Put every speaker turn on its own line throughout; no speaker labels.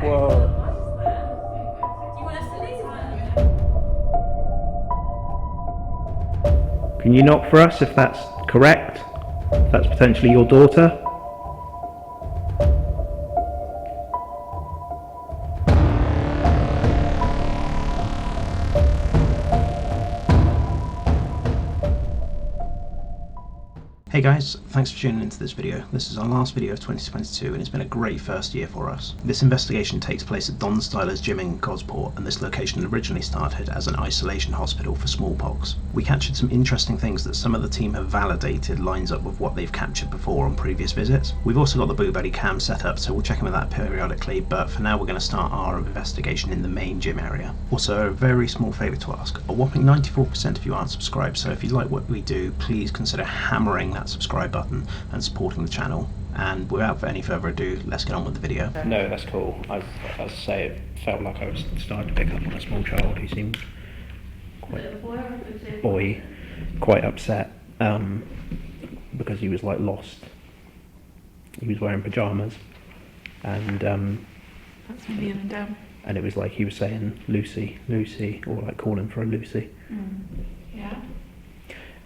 Whoa. Can you knock for us if that's correct? If that's potentially your daughter? Hey guys, thanks for tuning into this video. This is our last video of 2022 and it's been a great first year for us. This investigation takes place at Don Styler's gym in Gosport, and this location originally started as an isolation hospital for smallpox. We captured some interesting things that some of the team have validated lines up with what they've captured before on previous visits. We've also got the Boo Buddy cam set up, so we'll check in with that periodically, but for now we're going to start our investigation in the main gym area. Also, a very small favour to ask. A whopping 94% of you aren't subscribed, so if you like what we do, please consider hammering that subscribe button and supporting the channel. And without any further ado, let's get on with the video. No, that's cool. As I say, it felt like I was starting to pick up on a small child who seemed quite upset because he was like lost. He was wearing pajamas and
that's me and down.
And it was like he was saying Lucy, Lucy, or like calling for a Lucy.
Yeah.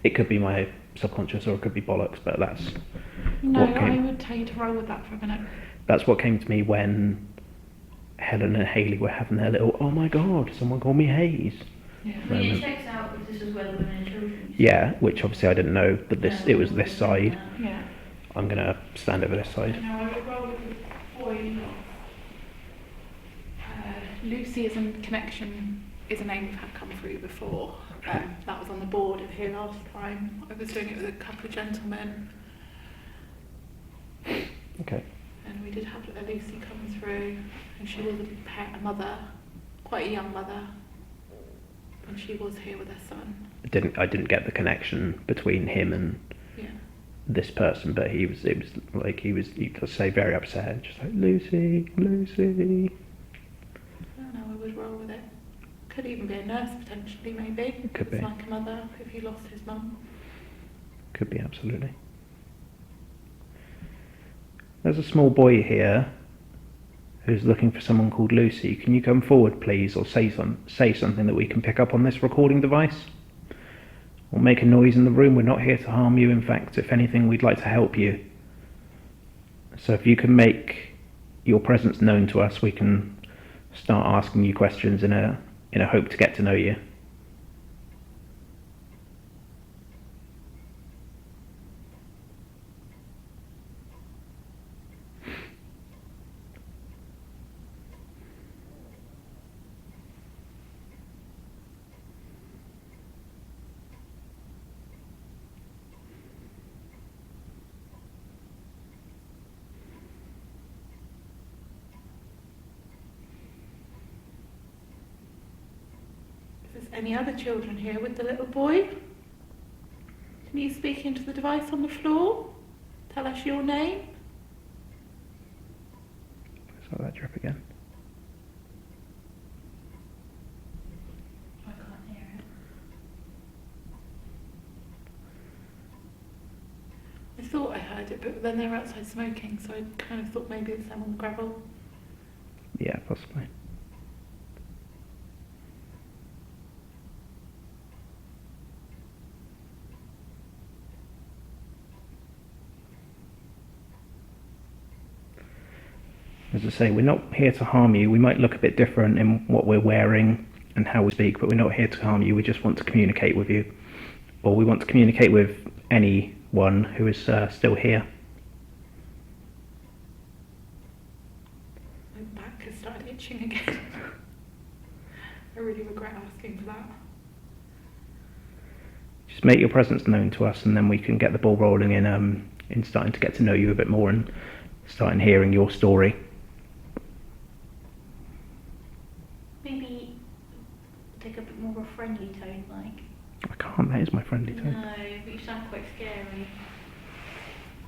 It could be my subconscious or it could be bollocks, but that's
I would tell you to roll with that for a minute.
That's what came to me when Helen and Hayley were having their little, oh my god, someone called me Hayes.
Yeah.
I mean, it checks out if this is where the women and children.
Yeah, which obviously I didn't know that it was this side.
Yeah.
I'm gonna stand over this side.
No, I would roll with the boy. Lucy is in connection, is a name we've had come through before. That was on the board here last time. I was doing it with a couple of gentlemen.
Okay.
And we did have a Lucy come through, and she was a mother, quite a young mother, and she was here with her son.
I didn't get the connection between him and this person, but you could say very upset, just like Lucy, Lucy.
I don't know, I would roll with it. Could even be a nurse potentially, maybe.
Could be.
Like a mother if he lost his mum.
Could be, absolutely. There's a small boy here who's looking for someone called Lucy. Can you come forward, please, or say something that we can pick up on this recording device? Or make a noise in the room. We're not here to harm you. In fact, if anything, we'd like to help you. So if you can make your presence known to us, we can start asking you questions in a hope to get to know you.
Any other children here with the little boy? Can you speak into the device on the floor? Tell us your name.
Saw that drip again.
I can't hear it.
I thought I heard it, but then they were outside smoking, so I kind of thought maybe it's them on the gravel.
Yeah, possibly. As I say, we're not here to harm you. We might look a bit different in what we're wearing and how we speak, but we're not here to harm you. We just want to communicate with you. Or we want to communicate with anyone who is still here.
My back has started itching again. I really regret asking for that.
Just make your presence known to us and then we can get the ball rolling in starting to get to know you a bit more and starting hearing your story.
Maybe take a bit more of a friendly tone, like.
I can't, that is my friendly tone.
No, but you sound quite scary.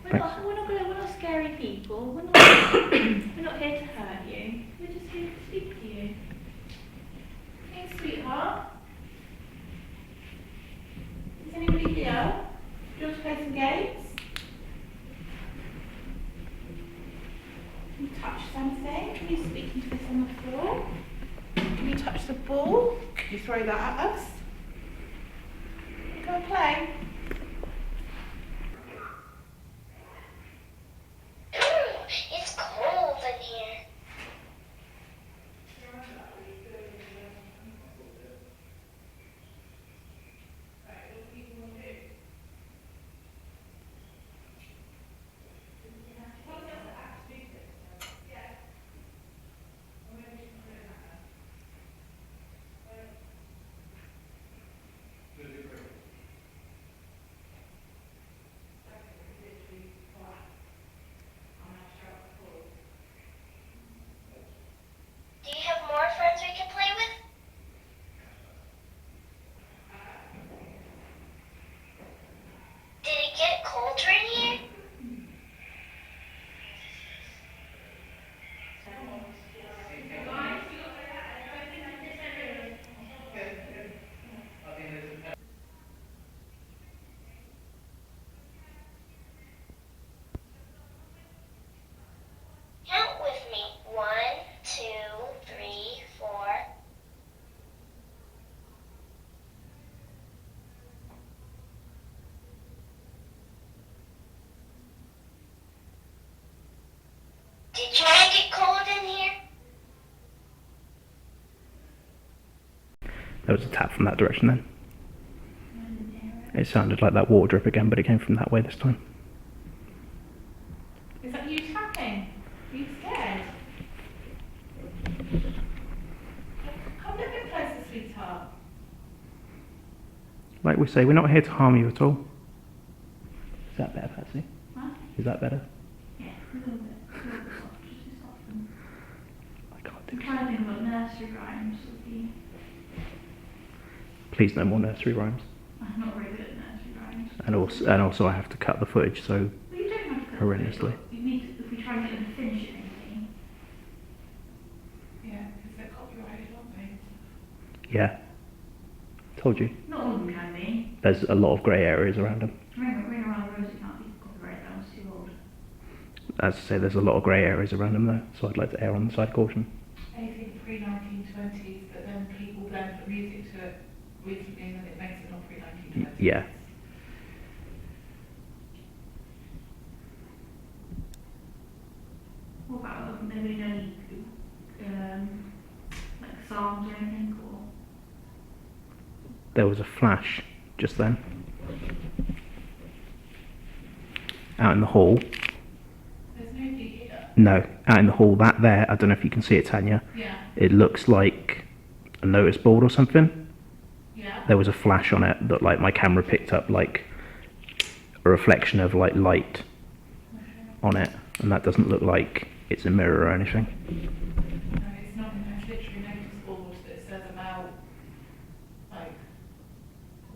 We're not scary people. We're not here to hurt you. We're just here to speak to you. Hey, sweetheart. Is anybody here? Do you want to play some games? Can you touch something?
you speaking to this on the floor? Can you touch the ball? Can you throw that at us? Go and play.
It's cold in here. Do you have more friends we can play with? Did it get colder in here? Count with me. 1, 2, 3, 4. Did you make it cold in here?
There was a tap from that direction then. It sounded like that water drip again, but it came from that way this time.
Is that you tapping? Are you scared? Come a little bit closer, sweetheart.
Like we say, we're not here to harm you at all. Is that better, Patsy?
Huh?
Is that better?
Yeah, a little bit soft, just to soften.
I can't
I'm
do
trying to think about nursery rhymes with you.
Please no more nursery rhymes.
I'm not very good at nursery rhymes.
And also I have to cut the footage, so
Well, you don't have to cut
horrendously.
it. You need to, if we try and get them to finish it, maybe. Yeah, because they're copyrighted, aren't they?
Yeah. Told you.
Not all of them can be.
There's a lot of grey areas around them.
Ring around the rosy can't be copyrighted, that was too old.
As I say, there's a lot of grey areas around them though, so I'd like to err on the side of caution.
Anything pre-1920s, but then people then put music to it recently and then it makes it not pre-1920s.
Yeah.
What about maybe any like songs or anything, or
There was a flash just then. Out in the hall.
there's nobody here?
No, out in the hall, that there, I don't know if you can see it, Tanya.
Yeah.
It looks like a notice board or something.
Yeah.
There was a flash on it that like my camera picked up like a reflection of like light on it, and that doesn't look like it's a mirror or anything.
No, it's not. It's literally notice board that says about like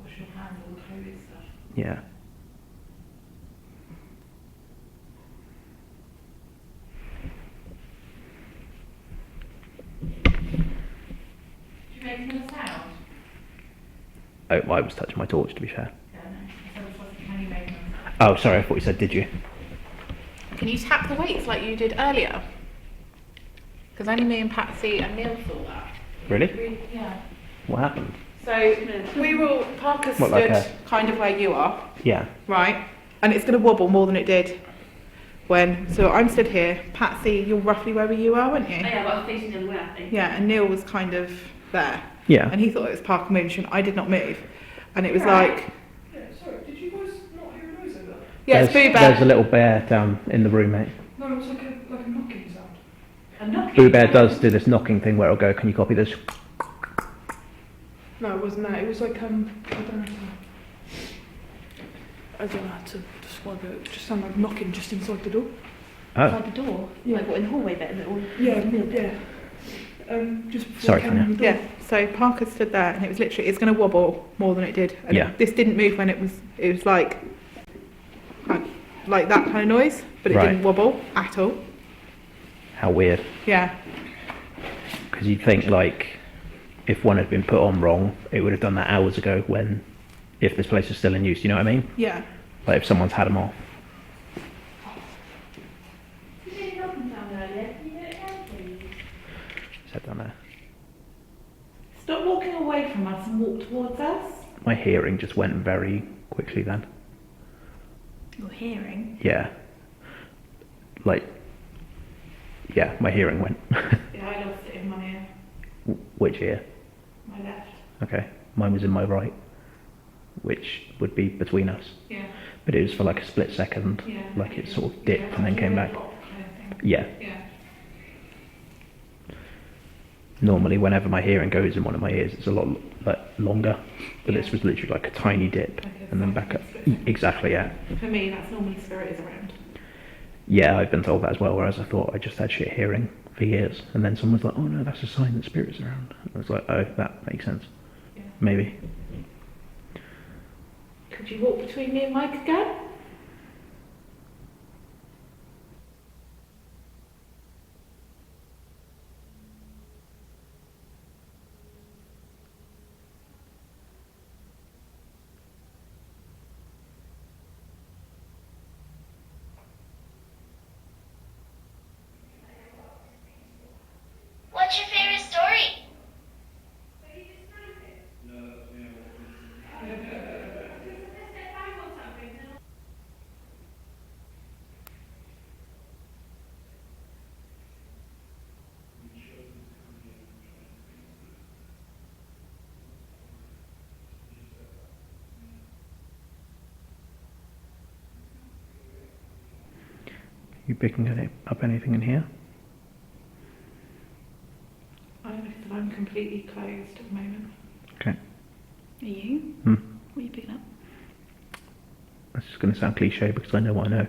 wash your hands, all the COVID stuff.
Yeah.
Did you make another sound?
Oh, I was touching my torch, to be fair.
Yeah, no. I said it wasn't. Can you make another sound?
Oh, sorry, I thought you said, did you?
Can you tap the weights like you did earlier? Because only me and Patsy and Neil saw that.
Really?
Yeah.
What happened?
So we were, Parker
What, like
stood kind of where you are,
Yeah.
right? And it's going to wobble more than it did when, so I'm stood here, Patsy, you're roughly where you are, weren't you?
Yeah, well, I was facing the other way, I think.
Yeah, and Neil was kind of there.
Yeah.
And he thought it was Parker Moonshine. I did not move. And it was
Right.
like,
Yeah, sorry, did you guys not hear a noise over there?
yeah, it's Boo
There's a
Bear.
little bear down in the room, mate.
No, it was like a knocking sound.
I'm not
Boo Bear does do this knocking thing where it'll go, can you copy this?
No, it wasn't that. It was like, I don't know how to describe it. It just sounded like knocking just inside the door.
Oh,
Inside the door?
Yeah.
Like what, in the hallway bit? Or
Yeah,
in the middle bit?
yeah. Just before
Sorry,
I came in the door.
Yeah, so Parker stood there and it was literally, it's going to wobble more than it did. And
Yeah.
this didn't move when it was like that kind of noise, but it
Right.
didn't wobble at all.
how weird.
Yeah.
Because you'd think, like, if one had been put on wrong, it would have done that hours ago if this place is still in use, you know what I mean?
Yeah.
Like, if someone's had them off.
You did a knocking sound earlier. Can you do it again, please?
don't know.
Stop walking away from us and walk towards us.
My hearing just went very quickly then.
Your hearing?
Yeah. Like, yeah, my hearing went.
Yeah, I lost it in my ear.
Which ear?
My left.
Okay, mine was in my right, which would be between us.
Yeah.
But it was for like a split second,
Yeah.
like it sort of dipped
Yeah,
and then
like
came
a
back.
drop kind of thing.
Yeah.
Yeah.
Normally, whenever my hearing goes in one of my ears, it's a lot like longer. But
Yeah.
this was literally like a tiny dip
Like a
and then
second
back up.
split second.
Exactly, yeah.
For me, that's normally spirit is around.
Yeah, I've been told that as well, whereas I thought I just had shit hearing for years. And then someone was like, oh no, that's a sign that spirits around. I was like, oh, that makes sense.
Yeah.
Maybe.
Could you walk between me and Mike again?
What's your favorite story?
You picking up anything in here?
I'm completely closed at the moment.
Okay.
Are you?
Hmm.
What are you picking up?
That's just going to sound cliche because I know what I know.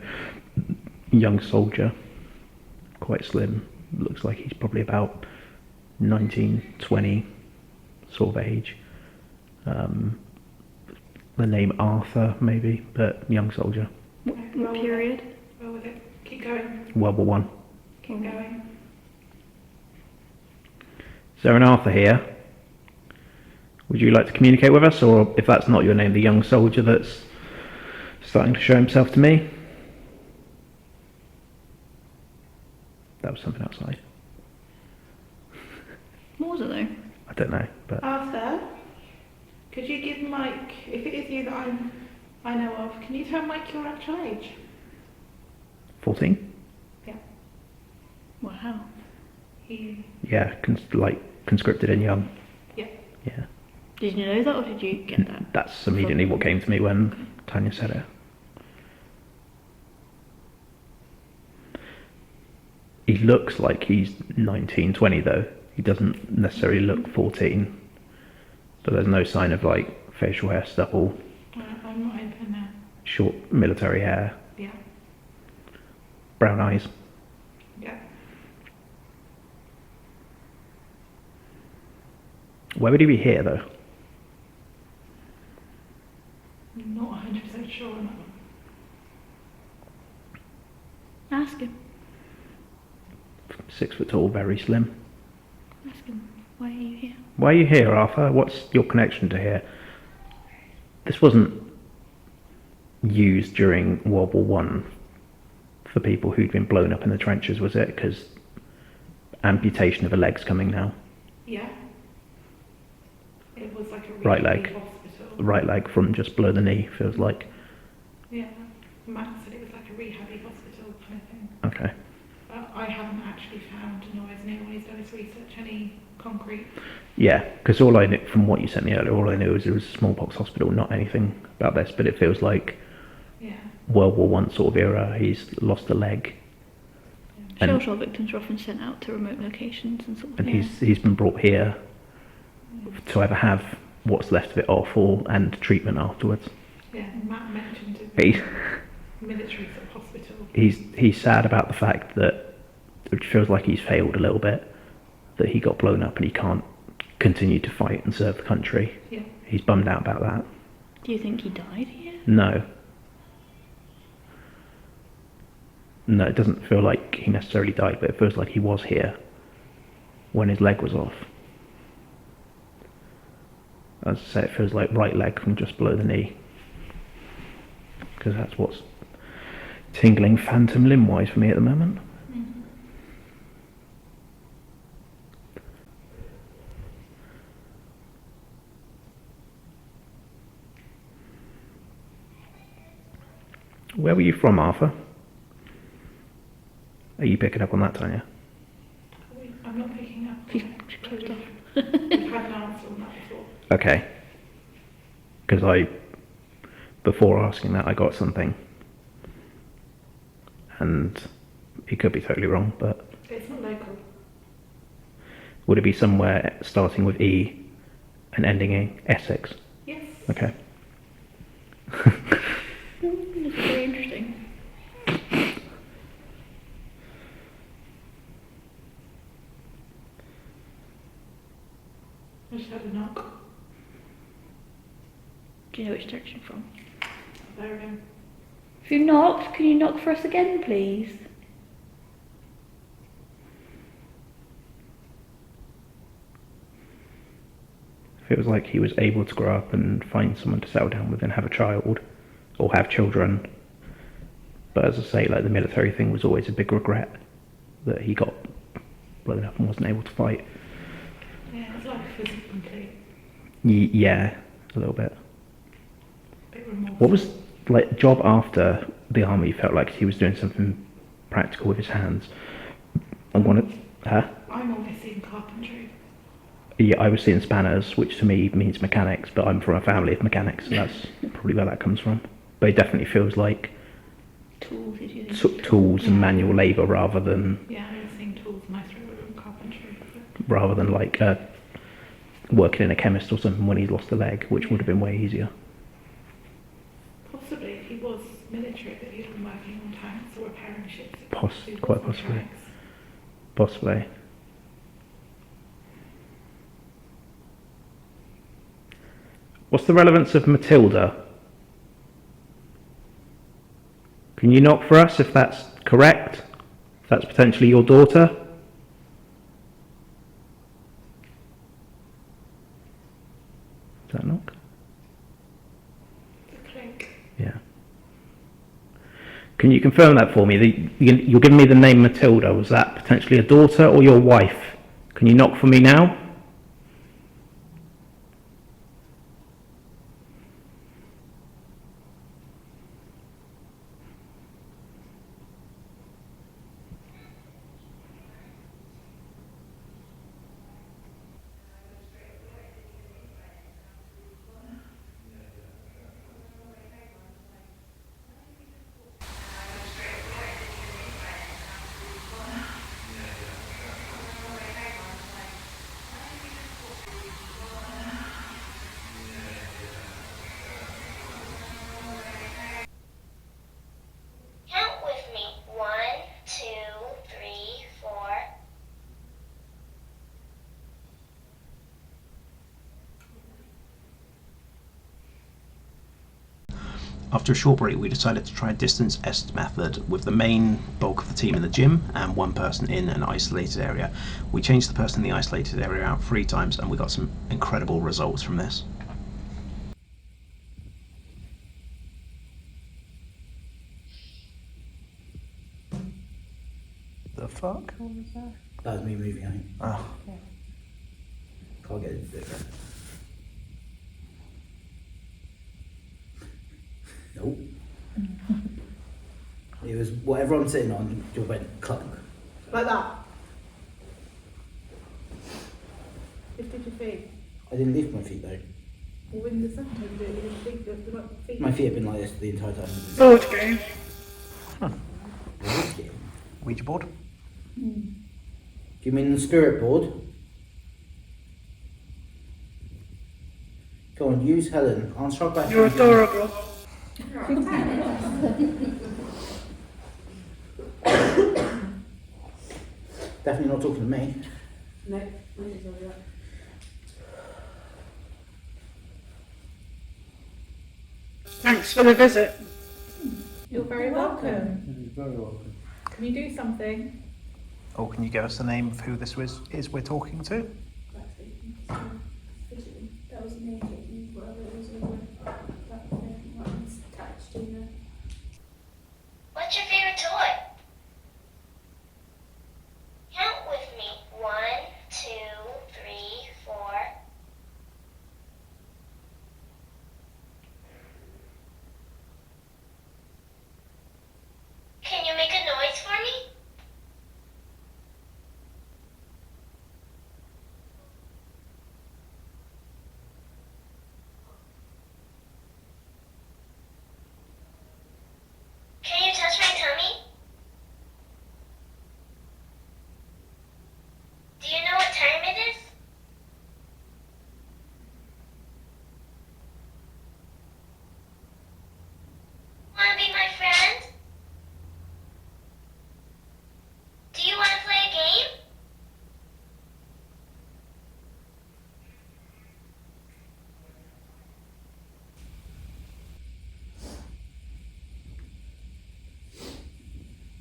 Young soldier, quite slim. Looks like he's probably about 19, 20 sort of age. The name Arthur, maybe, but young soldier.
What
Roll with
period?
it. Roll with it. Keep going.
World War One.
Keep going.
Is there an Arthur here? Would you like to communicate with us, or if that's not your name, the young soldier that's starting to show himself to me? That was something outside.
What was it though?
I don't know, but
Arthur, could you give Mike, if it is you that I know of, can you tell Mike your actual age?
14?
Wow.
He,
Yeah, conscripted and young.
yeah.
Yeah.
Did you know that or did you get that?
That's immediately what came to me when Tanya said it. He looks like he's 19, 20 though. He doesn't necessarily look 14. But there's no sign of like facial hair stubble,
I'm not open now.
short military hair,
Yeah.
brown eyes.
Yeah.
Where would he be here though?
I'm not 100% sure on that one.
Ask him.
6 foot tall, very slim.
Ask him. Why are you here?
Why are you here, Arthur? What's your connection to here? This wasn't used during World War One for people who'd been blown up in the trenches, was it? Because amputation of a leg's coming now.
Yeah. It was like a
Right
really
leg.
hospital.
Right leg from just below the knee, feels like.
Yeah. Matt said it was like a rehabby hospital kind of thing.
Okay.
But I haven't actually found, nor has anyone who's done his research, any concrete.
Yeah, because all I knew from what you sent me earlier, all I knew was it was a smallpox hospital, not anything about this. But it feels like
Yeah.
World War One sort of era. He's lost a leg, And-
Shell victims are often sent out to remote locations and sort of.
and he's been brought here to either have what's left of it off and treatment afterwards.
Yeah. Matt mentioned it.
But
Military sort of hospital.
he's sad about the fact that it feels like he's failed a little bit, that he got blown up and he can't continue to fight and serve the country.
Yeah.
He's bummed out about that.
Do you think he died here?
No, it doesn't feel like he necessarily died, but it feels like he was here when his leg was off. As I say, it feels like right leg from just below the knee, because that's what's tingling phantom limb-wise for me at the moment. Where were you from, Arthur? Are you picking up on that, Tanya?
I'm not picking up.
She's closed off.
We've had an answer on that before.
Okay. Because before asking that, I got something. And it could be totally wrong, but...
It's not local.
Would it be somewhere starting with E and ending in Essex?
Yes.
Okay.
That's very interesting.
I just had a knock.
Do you know which direction from?
There we go.
If you knocked, can you knock for us again, please?
Feels like he was able to grow up and find someone to settle down with and have a child, or have children. But as I say, like, the military thing was always a big regret, that he got blown up and wasn't able to fight.
Yeah, it's like physical complete.
Yeah, a little bit.
Bit remorseful.
What was, like, job after the army? Felt like he was doing something practical with his hands. I wanted, huh?
I'm always seeing carpentry.
Yeah, I was seeing spanners, which to me means mechanics, but I'm from a family of mechanics, and that's probably where that comes from. But it definitely feels like
Tools, he's using
tools and manual labour rather than
Yeah, I was seeing tools and I threw it in carpentry.
like working in a chemist or something when he's lost a leg, which would have been way easier.
Possibly, if he was military, that he'd been working on tanks or repairing ships.
Quite possibly. Possibly. What's the relevance of Matilda? Can you knock for us if that's correct? If that's potentially your daughter? Is that a knock?
The clink.
Yeah. Can you confirm that for me? You're giving me the name Matilda. Was that potentially a daughter or your wife? Can you knock for me now?
Count with me. 1, 2, 3, 4.
After a short break, we decided to try a distance est method with the main bulk of the team in the gym and one person in an isolated area. We changed the person in the isolated area out 3 times and we got some incredible results from this. The fuck?
That was me moving, I think.
Oh.
Can't get into it. Nope. It was whatever I'm sitting on, your went clunk.
Like that. Lifted your feet.
I didn't lift my feet though.
Well, when the sometimes you do, you lift the feet.
My feet have been like this the entire time.
Board game.
Ouija board?
Do you mean the spirit board? Go on, use Helen. Answer back.
You're adorable.
Definitely not talking to me.
No, I didn't do that.
Thanks for the visit.
You're very welcome.
You're very welcome.
Can you do something?
Or can you give us the name of who this is we're talking to?
That was me taking whatever it was over that thing that was attached in there.
What's your favorite toy? Count with me. 1, 2, 3, 4.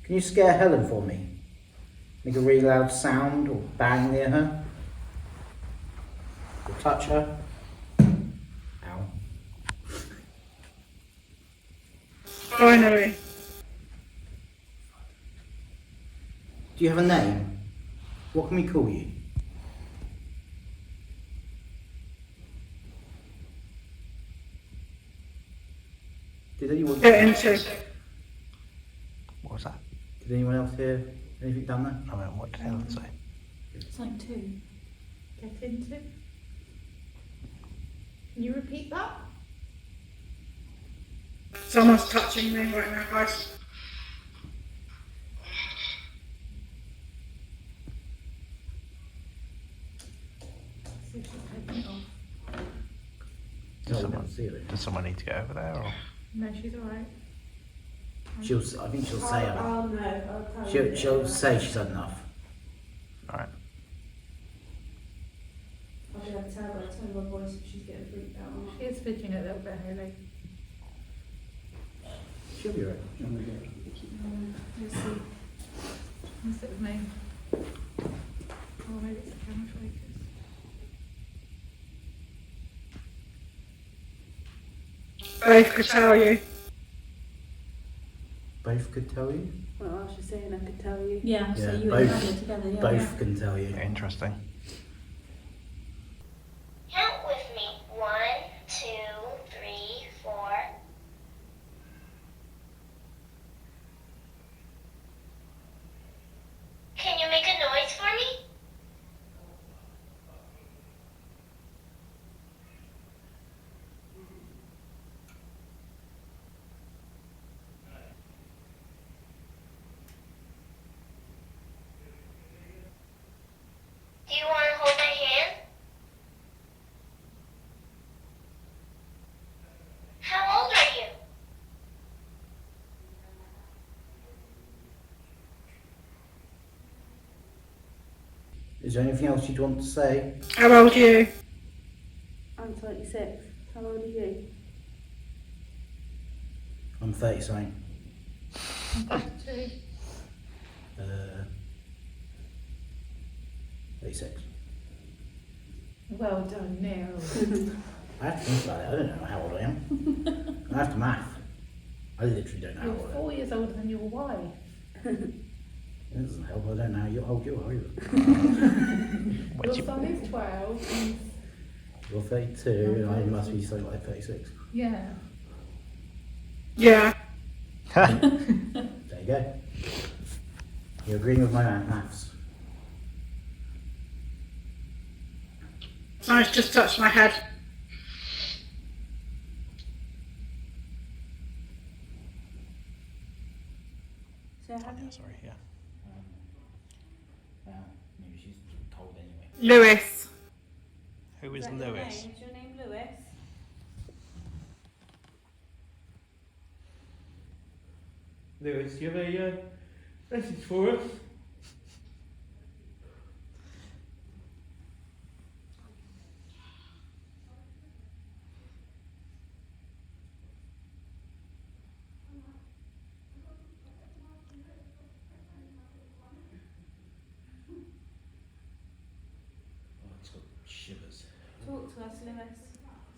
Can you scare Helen for me? Make a really loud sound or bang near her? Or touch her? Ow.
Finally.
Do you have a name? What can we call you? Did anyone
Get into.
What was that?
Did anyone else hear anything down there?
I mean, what did Helen say?
Something too.
Get into. Can you repeat that?
Someone's touching me right now, guys.
See if she's taken it off.
No, we don't see it.
Does someone need to go over there, or?
No, she's alright.
I think she'll say it.
I'll know. I'll tell you.
She'll say she's had enough.
Alright.
I'll be able to tell by the tone of her voice if she's getting freaked out or not.
She is fidgeting a little bit, Haley.
She'll be right.
Let's see. Can sit with me? Oh, maybe it's the camera focus.
Both could tell you.
Both could tell you?
Well, I was just saying I could tell you.
Yeah, so
Yeah,
you
both-
and Hannah together, yeah.
Both can tell you.
Interesting.
Count with me. 1, 2, 3, 4. Can you make a noise for me? Do you want to hold my hand? How old are you?
Is there anything else you'd want to say?
How old are you?
I'm 26. How old are you?
I'm 30 something.
32.
36.
Well done, Neil.
I have to think about it. I don't know how old I am. I have to math. I literally don't know how
You're
old I am.
4 years older than your wife.
It doesn't help. I don't know how old you are either.
What's
Your
your...
son is 12. And
You're 32 and I must be something like 36.
yeah.
Yeah.
There you go. You're agreeing with my maths.
Someone's just touched my head.
So have you?
Sorry, yeah.
Well, maybe she's told anyway.
Lewis.
Who is
that your
Lewis?
name? Is your name Lewis?
Lewis, do you have a message for us?
Oh, it's got shivers.
Talk to us, Lewis.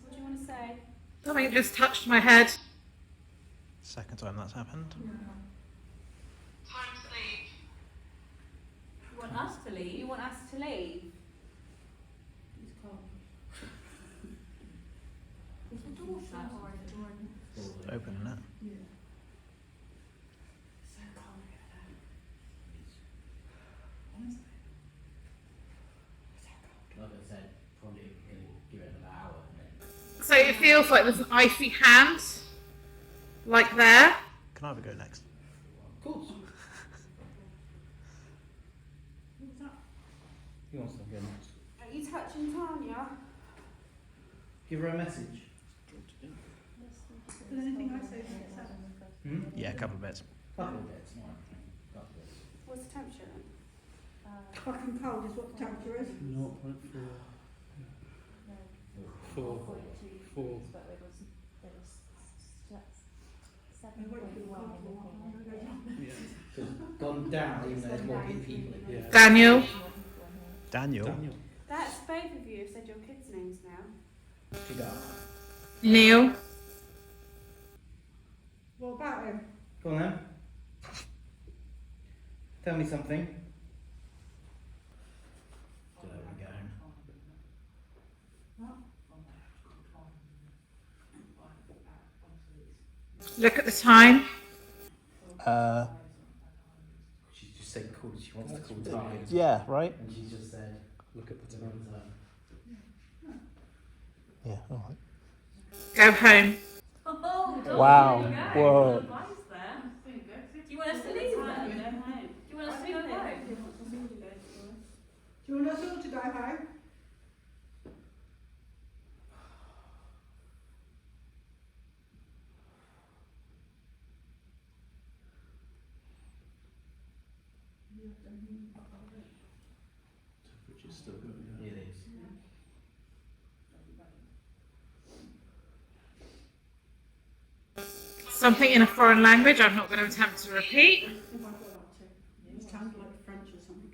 What do you want to say?
Something just touched my head.
Second time that's happened.
You want us to leave? You want us to leave? It's cold. Is the door shut or is the door open?
Open, isn't it?
So cold over there.
Like I said, probably going to give it an hour.
So it feels like there's an icy hand. Like there.
Can I have a go next?
Of course. He wants to go next.
Are you touching Tanya?
Give her a message.
Is anything I say to yourself?
Yeah, a couple of bits.
Couple of bits, alright. Couple of bits.
What's the temperature then?
Fucking cold is what the temperature is.
0.4. 4. 4.
Seven point one.
Yeah.
gone down, even though there's more people in here.
Daniel.
Daniel.
That's both of you have said your kids' names now.
Neil.
What about him?
Go on then. Tell me something. Don't know where we're going.
Look at the time.
She just said call. She wants to call time.
Yeah, right?
And she just said, look at the time.
Yeah, alright.
Go home.
Oh,
Wow.
there you go.
Whoa.
Good advice there. Do you want us to leave then? Do you want us to go home?
Do you want us all to go home?
Temperature's still going down.
It is.
Something in a foreign language I'm not going to attempt to repeat.
It sounded like French or something.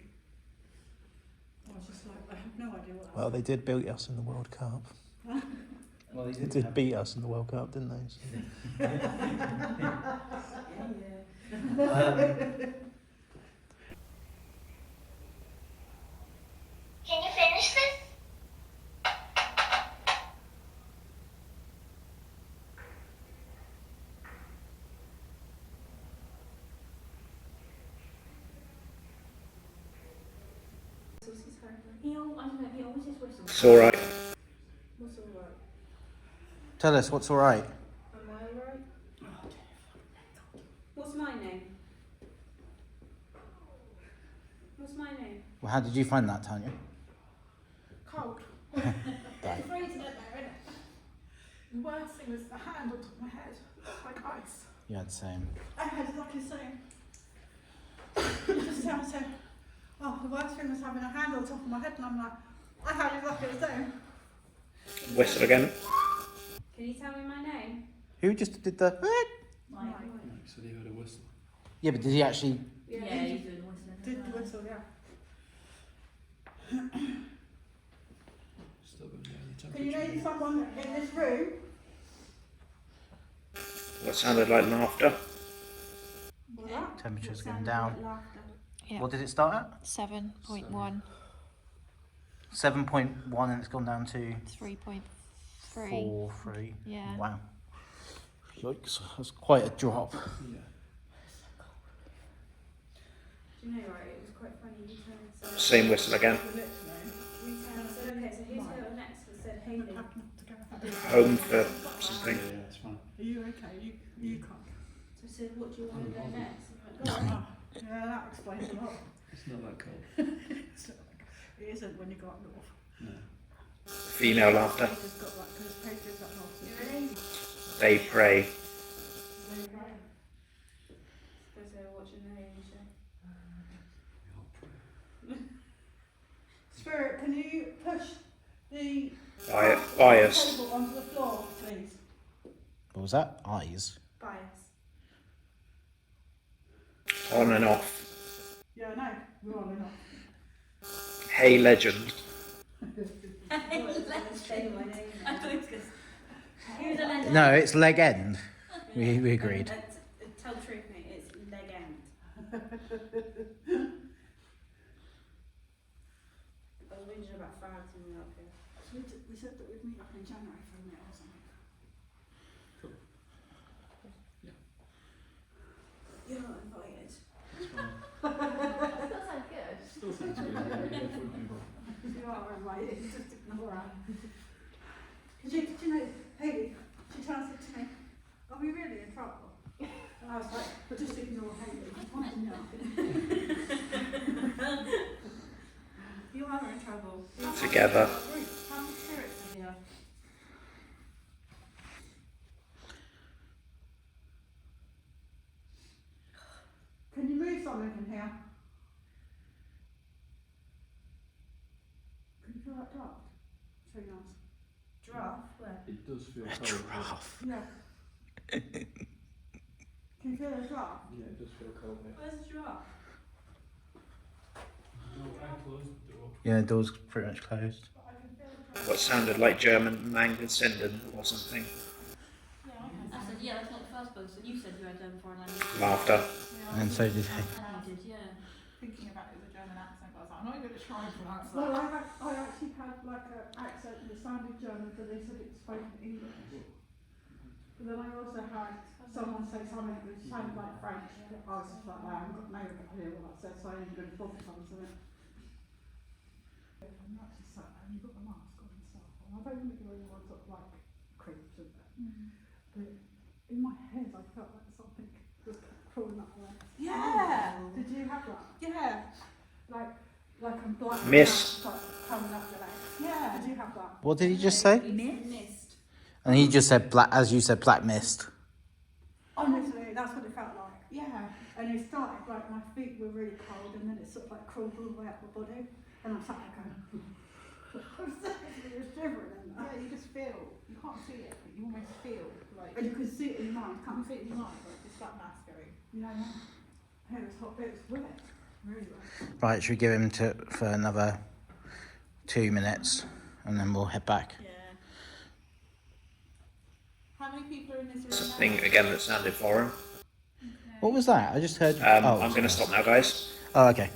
I was just like, I have no idea what that
Well, they did beat us in the World Cup.
Well,
They did beat us in the World Cup, didn't they? So.
Can you finish this?
I don't know, he always just whistles.
It's alright.
What's all right?
Tell us what's alright.
Am I all right? What's my name? What's my name?
Well, how did you find that, Tanya?
cold.
Right.
It's freezing in there, isn't it? The worst thing was the hand on top of my head, like ice.
You had the same.
I had exactly the same. You just sound so. Oh, the worst thing was having a hand on top of my head, and I'm like, I had exactly the same.
Whistle again.
Can you tell me my name?
Who just did the...
Mike.
He said he heard a whistle.
Yeah, but did he actually...
Yeah, he's doing whistling.
Did the whistle, yeah.
Still going down the temperature.
Can you name someone in this room?
What sounded like laughter.
What was that?
Temperature's
What
going
sounded
down.
like laughter?
Yeah.
What did it start at?
7.1,
7.1 and it's gone down to
3.3.
4.3.
Yeah.
Wow. Yikes, that's quite a drop.
Yeah.
Do you know, right, it was quite funny, you turned
Same whistle again.
we turned said, okay, so here's who next was said Haley.
Home for something.
Yeah, it's fine.
Are you okay? You can't.
So I said, what do you want to go next? And he went, go on.
Yeah, that explains a lot.
It's not that cold.
It isn't when you go up north.
No.
Female laughter.
They just got that because Patriots up north.
You ready?
They pray.
Suppose they were watching the Haley show.
Spirit, can you push the
Bias.
table onto the floor, please?
What was that? Eyes?
Bias.
On and off.
Yeah, I know. We're on and off.
Hey legend.
Say my name. I thought it was because he was a legend.
No, it's leg end. We agreed.
Tell the truth, mate. It's leg end. I was whinging about fags when we were up here.
We said that we'd meet up in January for a minute or something.
You're not invited.
That sounds good.
Still seems good.
You are invited, just ignore her. Because you know, Hayley, she turned and said to me, are we really in trouble? And I was like, but just ignore Hayley. Why not?
You are in trouble.
Together.
How many spirits are here?
Can you move something in here? Can you feel that draft? It's really nice.
Giraffe? Where?
It does feel
A
cold.
giraffe.
Yeah. Can you feel the draft?
Yeah, it does feel cold here.
Where's the giraffe?
Yeah, the door's pretty much closed.
What sounded like German Mangelsinden or something.
I said, yeah, that's not the first person. You said you had foreign language.
Laughter.
And so did he.
You did, yeah.
Thinking about it as a German accent, but I was like, I'm not even going to try and pronounce
Well,
that.
I actually had like an accent that sounded German, but they said it spoke English. But then I also had someone say something that sounded like French. I was just like, no, I've got no idea what that said, so I ain't going to bother something. I'm actually sat there and you've got the mask on and stuff. And I don't want to give anyone sort of like creeps and that. But in my head, I felt like something was crawling up there.
Yeah!
Did you have that?
Yeah!
Like a black
Mist.
mouse, like, coming up your legs.
Yeah!
Did you have that?
What did he just say?
Mist.
And he just said black, as you said, black mist.
Honestly, that's what it felt like.
Yeah!
And it started like my feet were really cold, and then it sort of like crawled all the way up my body, and I sat there going, I was shivering in
Yeah,
there.
you just feel, you can't see it, but you almost feel like,
And you can see it in your mind,
you
can't
can
you?
see it in your mind, like just that mass going.
Yeah. It was hot, it was wet, really wet.
Right, should we give him for another 2 minutes and then we'll head back?
Yeah. How many people are in this room now?
Something again that sounded foreign.
What was that? I just heard.
I'm going to stop now, guys.
Oh, okay.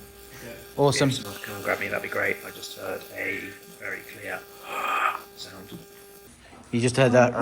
Awesome.
If someone can come and grab me, that'd be great. I just heard a very clear sound.
You just heard that.